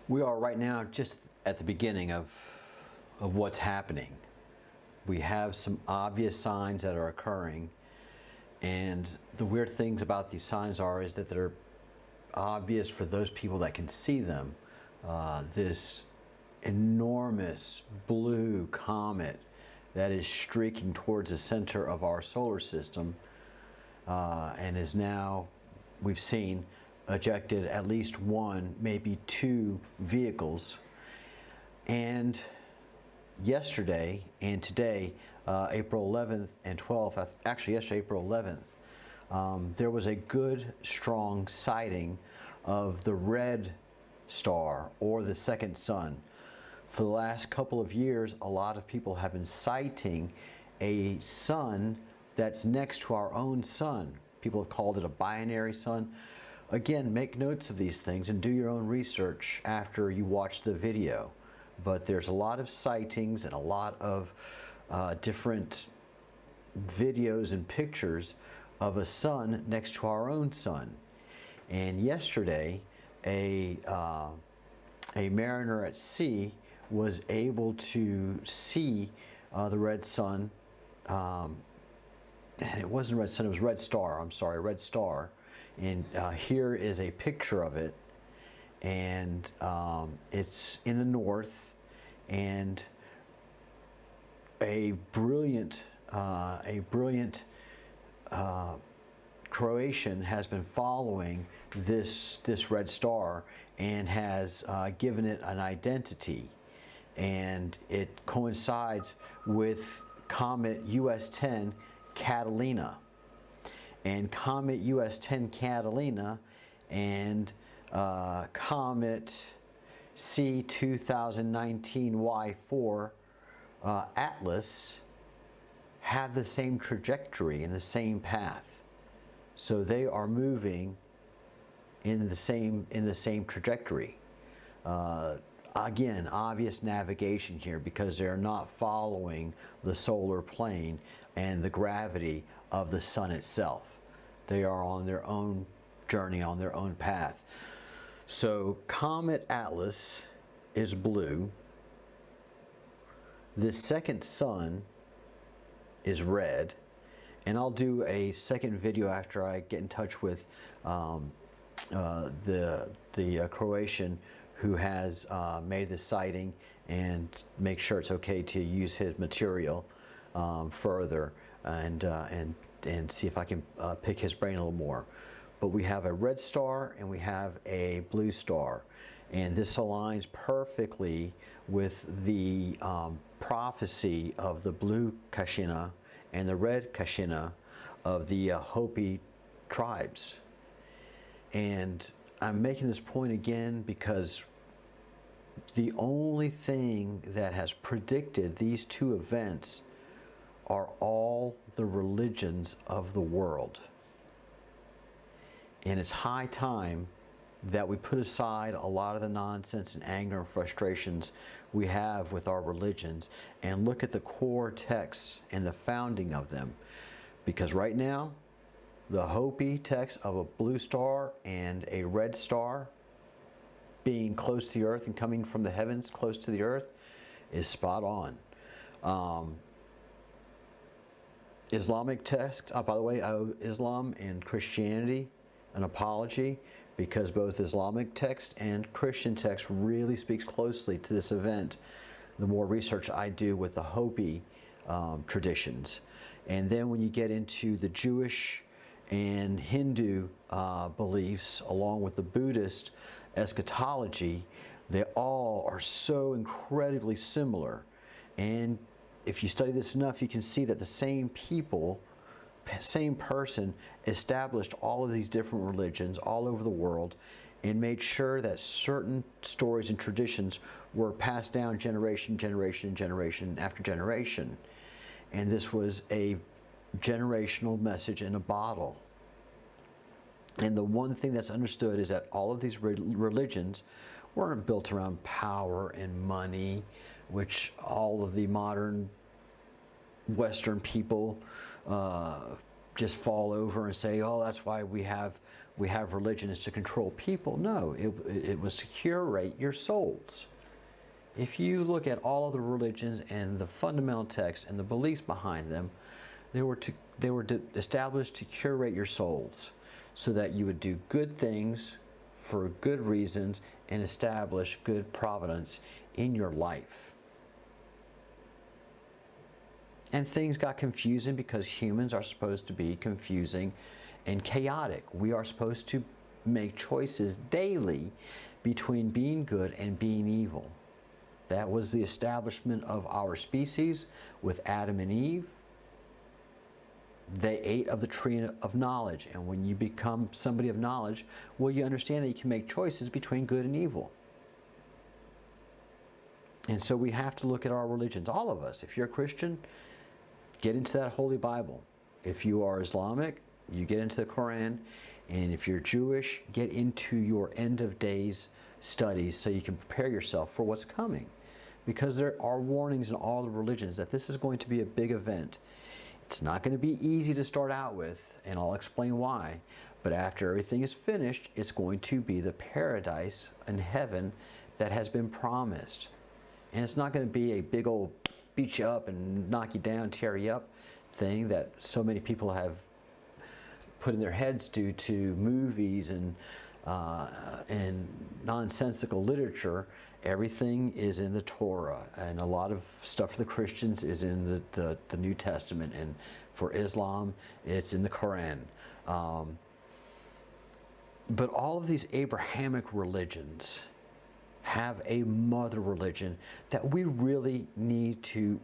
We are right now just at the beginning of what's happening. We have some obvious signs that are occurring, and the weird things about these signs is that they're obvious for those people that can see them. This enormous blue comet that is streaking towards the center of our solar system and is now, we've seen, ejected at least one, maybe two vehicles. And yesterday and today, April 11th and 12th, actually yesterday, April 11th, there was a good, strong sighting of the red star, or the second sun. For the last couple of years, a lot of people have been sighting a sun that's next to our own sun. People have called it a binary sun. Again, make notes of these things and do your own research after you watch the video. But there's a lot of sightings and a lot of different videos and pictures of a sun next to our own sun. And yesterday, a mariner at sea was able to see the red sun. And it wasn't red sun, it was red star. I'm sorry, red star. And here is a picture of it, and it's in the north, and a brilliant Croatian has been following this red star and has given it an identity, and it coincides with Comet US-10 Catalina. And Comet US-10 Catalina and Comet C2019Y4 Atlas have the same trajectory and the same path. So they are moving in the same trajectory. Again, obvious navigation here, because they're not following the solar plane and the gravity of the sun itself. They are on their own journey, on their own path. So Comet Atlas is blue. The second sun is red. And I'll do a second video after I get in touch with the Croatian who has made this sighting, and make sure it's okay to use his material further, and see if I can pick his brain a little more. But we have a red star and we have a blue star, and this aligns perfectly with the prophecy of the blue Kashina and the red Kashina of the Hopi tribes. And I'm making this point again because the only thing that has predicted these two events are all the religions of the world. And it's high time that we put aside a lot of the nonsense and anger and frustrations we have with our religions and look at the core texts and the founding of them. Because right now, the Hopi text of a blue star and a red star being close to the earth and coming from the heavens close to the earth is spot on. Islamic text, by the way, I owe Islam and Christianity an apology, because both Islamic text and Christian text really speaks closely to this event the more research I do with the Hopi traditions. And then when you get into the Jewish and Hindu beliefs, along with the Buddhist eschatology, they all are so incredibly similar. And if you study this enough, you can see that the same people, same person, established all of these different religions all over the world and made sure that certain stories and traditions were passed down generation after generation. And this was a generational message in a bottle. And the one thing that's understood is that all of these religions weren't built around power and money, which all of the modern Western people just fall over and say, oh, that's why we have we have religion is to control people. No, it was to curate your souls. If you look at all of the religions and the fundamental texts and the beliefs behind them, they were established to curate your souls so that you would do good things for good reasons and establish good providence in your life. And things got confusing because humans are supposed to be confusing and chaotic. We are supposed to make choices daily between being good and being evil. That was the establishment of our species with Adam and Eve. They ate of the tree of knowledge, and when you become somebody of knowledge, well, you understand that you can make choices between good and evil. And so we have to look at our religions, all of us. If you're a Christian, get into that Holy Bible. If you are Islamic, you get into the Quran. And if you're Jewish, get into your end of days studies so you can prepare yourself for what's coming. Because there are warnings in all the religions that this is going to be a big event. It's not going to be easy to start out with, and I'll explain why. But after everything is finished, it's going to be the paradise in heaven that has been promised. And it's not going to be a big old beat you up and knock you down, tear you up thing that so many people have put in their heads due to movies and nonsensical literature. Everything is in the Torah, and a lot of stuff for the Christians is in the New Testament, and for Islam, it's in the Quran. But all of these Abrahamic religions have a mother religion that we really need to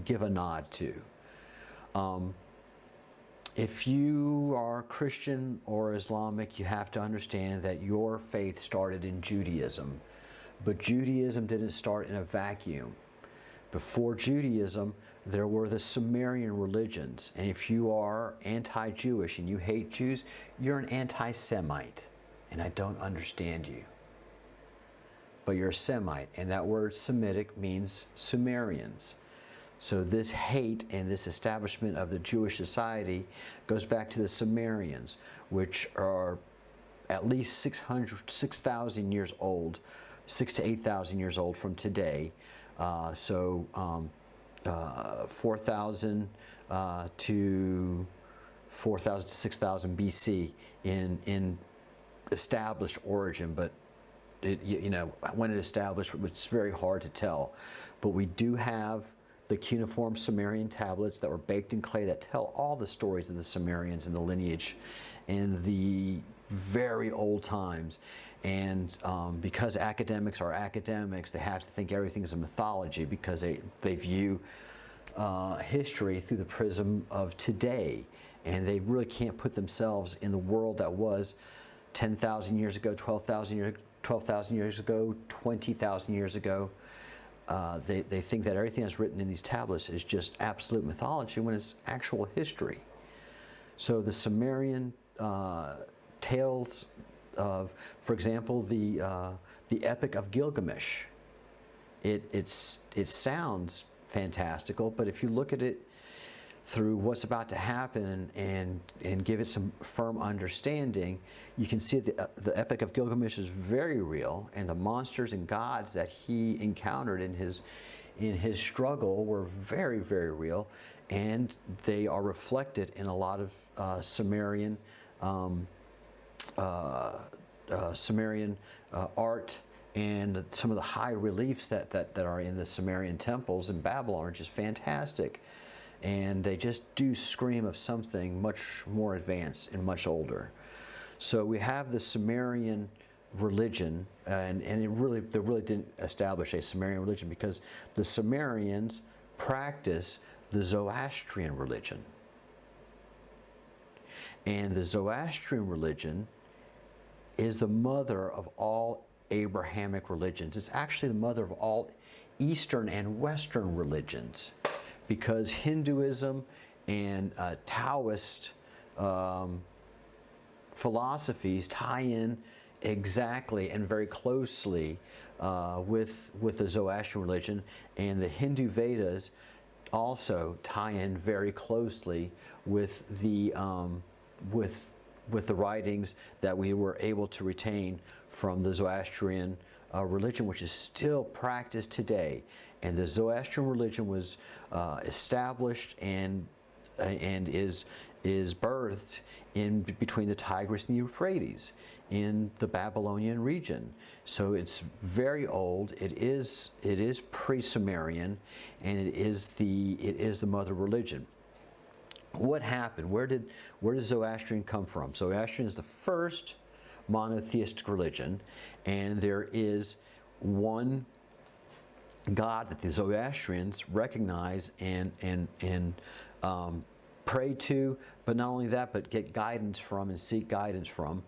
give a nod to. If you are Christian or Islamic, you have to understand that your faith started in Judaism. But Judaism didn't start in a vacuum. Before Judaism, there were the Sumerian religions. And if you are anti-Jewish and you hate Jews, you're an anti-Semite. And I don't understand you. But you're a Semite, and that word Semitic means Sumerians. So this hate and this establishment of the Jewish society goes back to the Sumerians, which are at least 6,000 years old, 6,000 to 8,000 years old from today. 4,000 to 6,000 BC in established origin, but when it established, it's very hard to tell. But we do have the cuneiform Sumerian tablets that were baked in clay that tell all the stories of the Sumerians and the lineage in the very old times. And because academics are academics, they have to think everything is a mythology because they view history through the prism of today. And they really can't put themselves in the world that was 10,000 years ago, 12,000 years ago, 20,000 years ago. They think that everything that's written in these tablets is just absolute mythology when it's actual history. So the Sumerian tales of, for example, the Epic of Gilgamesh, it sounds fantastical, but if you look at it through what's about to happen and give it some firm understanding, you can see that the Epic of Gilgamesh is very real, and the monsters and gods that he encountered in his struggle were very, very real, and they are reflected in a lot of Sumerian art, and some of the high reliefs that are in the Sumerian temples in Babylon are just fantastic. And they just do scream of something much more advanced and much older. So we have the Sumerian religion, and they really didn't establish a Sumerian religion because the Sumerians practice the Zoroastrian religion. And the Zoroastrian religion is the mother of all Abrahamic religions. It's actually the mother of all Eastern and Western religions, because Hinduism and Taoist philosophies tie in exactly and very closely with the Zoroastrian religion, and the Hindu Vedas also tie in very closely with with the writings that we were able to retain from the Zoroastrian religion, which is still practiced today. And the Zoroastrian religion was established and is birthed in between the Tigris and the Euphrates in the Babylonian region. So it's very old. It is pre-Sumerian, and it is the mother religion. What happened? Where did Zoroastrian come from? Zoroastrian is the first monotheistic religion, and there is one God that the Zoroastrians recognize and pray to, but not only that, but get guidance from and seek guidance from.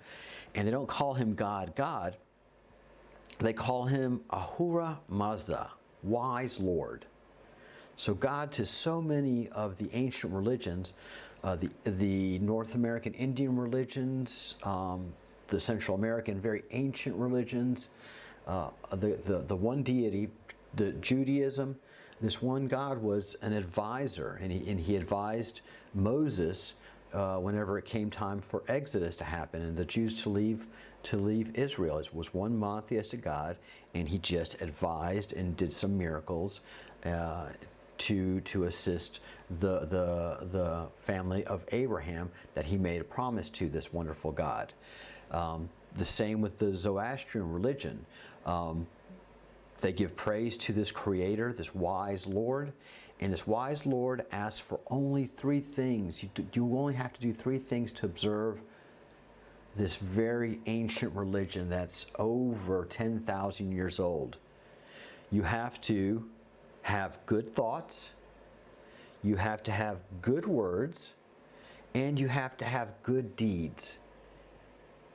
And they don't call him God. They call him Ahura Mazda, wise Lord. So God, to so many of the ancient religions, the North American Indian religions, the Central American very ancient religions, the one deity, the Judaism, this one God was an advisor, and he advised Moses whenever it came time for Exodus to happen and the Jews to leave Israel. It was one monotheistic God, and he just advised and did some miracles to assist the family of Abraham that he made a promise to, this wonderful God. The same with the Zoroastrian religion. They give praise to this creator, this wise Lord, and this wise Lord asks for only three things. You only have to do three things to observe this very ancient religion that's over 10,000 years old. You have to have good thoughts, you have to have good words, and you have to have good deeds.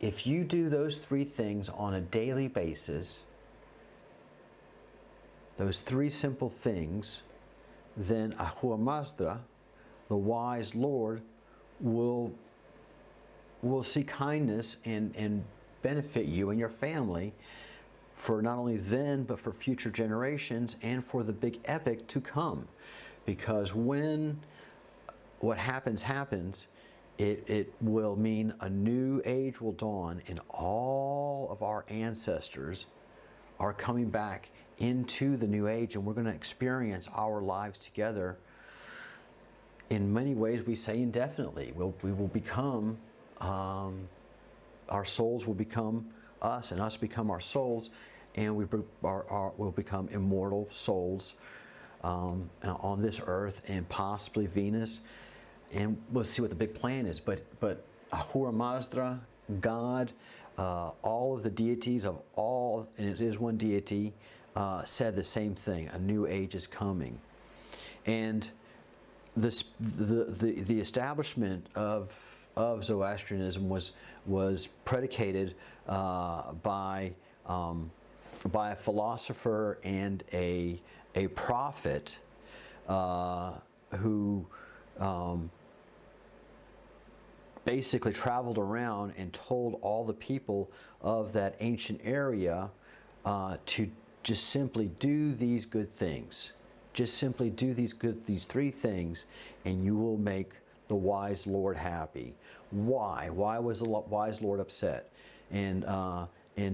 If you do those three things on a daily basis, those three simple things, then Ahura Mazda, the wise Lord, will see kindness and benefit you and your family for not only then, but for future generations and for the big epic to come. Because when what happens, it will mean a new age will dawn, and all of our ancestors are coming back into the new age, and we're going to experience our lives together. In many ways, we say indefinitely. We will become, our souls will become us, and us become our souls, and we'll become immortal souls on this earth and possibly Venus. And we'll see what the big plan is. But Ahura Mazda, God, all of the deities of all, and it is one deity, said the same thing: a new age is coming. And the establishment of Zoroastrianism was predicated by a philosopher and a prophet who basically traveled around and told all the people of that ancient area to just simply do these good things. Just simply do these three things, and you will make the wise Lord happy. Why? Why was the wise Lord upset? And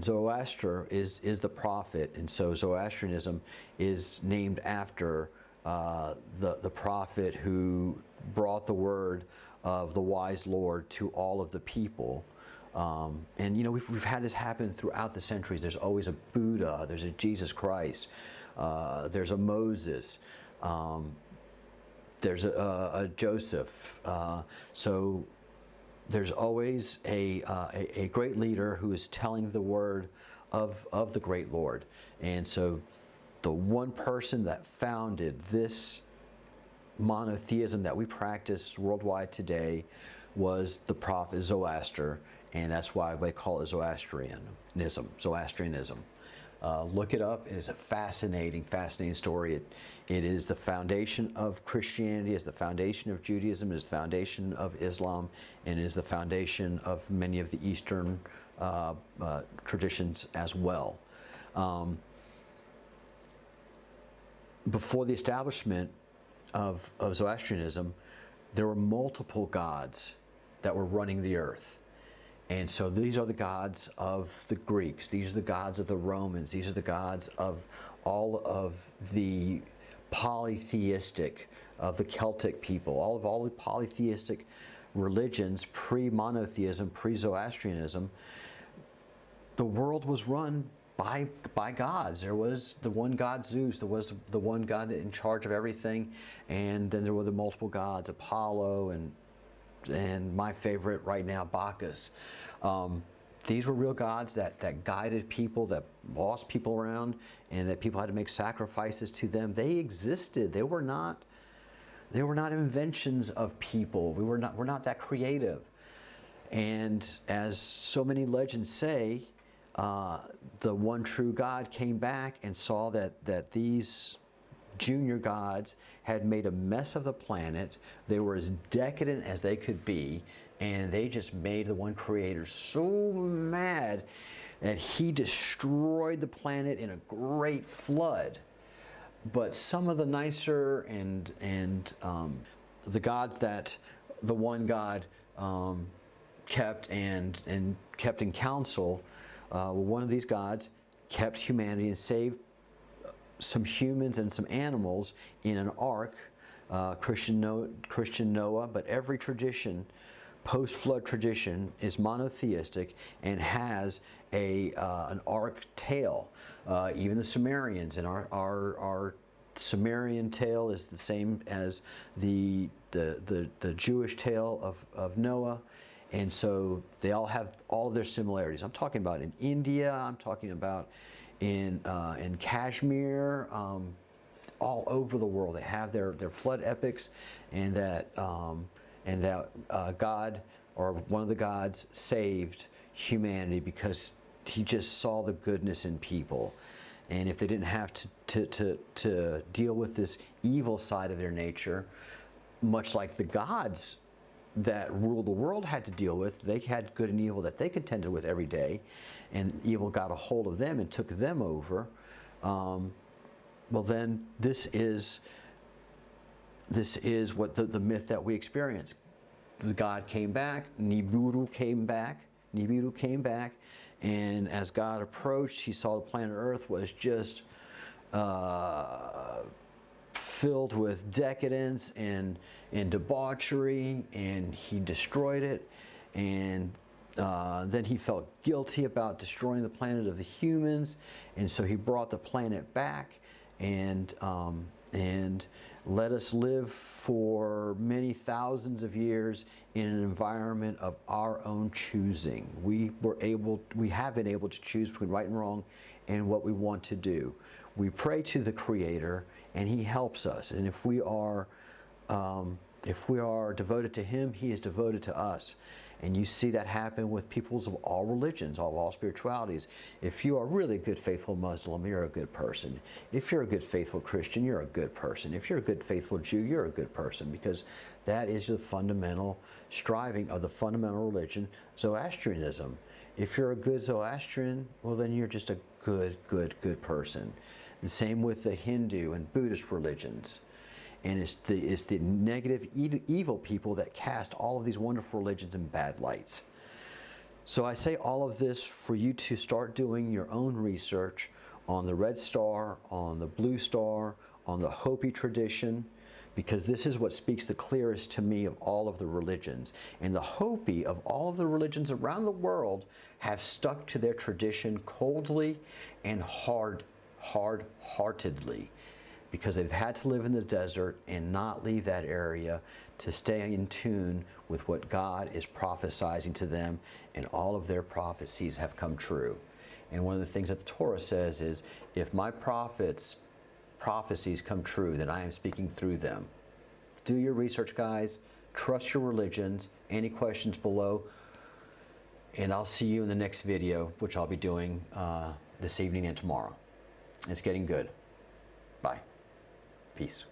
Zoroaster is the prophet, and so Zoroastrianism is named after the prophet who brought the word of the wise Lord to all of the people. And you know, we've had this happen throughout the centuries. There's always a Buddha, there's a Jesus Christ, there's a Moses, there's a Joseph. So there's always a great leader who is telling the word of the great Lord. And so the one person that founded this monotheism that we practice worldwide today was the prophet Zoroaster, and that's why they call it Zoroastrianism. Look it up. It is a fascinating story. It is the foundation of Christianity, it's the foundation of Judaism, it is the foundation of Islam, and it is the foundation of many of the Eastern traditions as well. Before the establishment of Zoroastrianism, there were multiple gods that were running the earth. And so these are the gods of the Greeks. These are the gods of the Romans. These are the gods of all of the polytheistic, of the Celtic people, all the polytheistic religions, pre-monotheism, pre-Zoroastrianism. The world was run by gods. There was the one god Zeus, there was the one god in charge of everything, and then there were the multiple gods, Apollo and my favorite right now, Bacchus. These were real gods that guided people, that bossed people around, and that people had to make sacrifices to them. They existed. They were not inventions of people. We're not that creative. And as so many legends say, the one true God came back and saw that these junior gods had made a mess of the planet. They were as decadent as they could be, and they just made the one creator so mad that he destroyed the planet in a great flood. But some of the nicer and the gods that the one God kept and kept in council, one of these gods kept humanity and saved some humans and some animals in an ark, Christian Noah, but every tradition, post-flood tradition, is monotheistic and has an ark tale. Even the Sumerians, and our Sumerian tale is the same as the Jewish tale of Noah. And so they all have all of their similarities. I'm talking about in India, I'm talking about in Kashmir, all over the world. They have their flood epics, and that God, or one of the gods, saved humanity because he just saw the goodness in people. And if they didn't have to deal with this evil side of their nature, much like the gods that ruled the world had to deal with, they had good and evil that they contended with every day, and evil got a hold of them and took them over. Well, then this is what the myth that we experience. The God came back, Nibiru came back, and as God approached, he saw the planet Earth was just filled with decadence and debauchery, and he destroyed it. And then he felt guilty about destroying the planet of the humans, and so he brought the planet back and let us live for many thousands of years in an environment of our own choosing. We have been able to choose between right and wrong and what we want to do. We pray to the Creator, and he helps us. And if we are devoted to him, he is devoted to us. And you see that happen with peoples of all religions, all spiritualities. If you are really a good, faithful Muslim, you're a good person. If you're a good, faithful Christian, you're a good person. If you're a good, faithful Jew, you're a good person, because that is the fundamental striving of the fundamental religion, Zoroastrianism. If you're a good Zoroastrian, well, then you're just a good person. The same with the Hindu and Buddhist religions. And it's the negative, evil people that cast all of these wonderful religions in bad lights. So I say all of this for you to start doing your own research on the Red Star, on the Blue Star, on the Hopi tradition, because this is what speaks the clearest to me of all of the religions. And the Hopi, of all of the religions around the world, have stuck to their tradition coldly and hard-heartedly, because they've had to live in the desert and not leave that area to stay in tune with what God is prophesizing to them, and all of their prophecies have come true. And one of the things that the Torah says is, if my prophecies come true, then I am speaking through them. Do your research, guys. Trust your religions. Any questions below? And I'll see you in the next video, which I'll be doing this evening and tomorrow. It's getting good. Bye. Peace.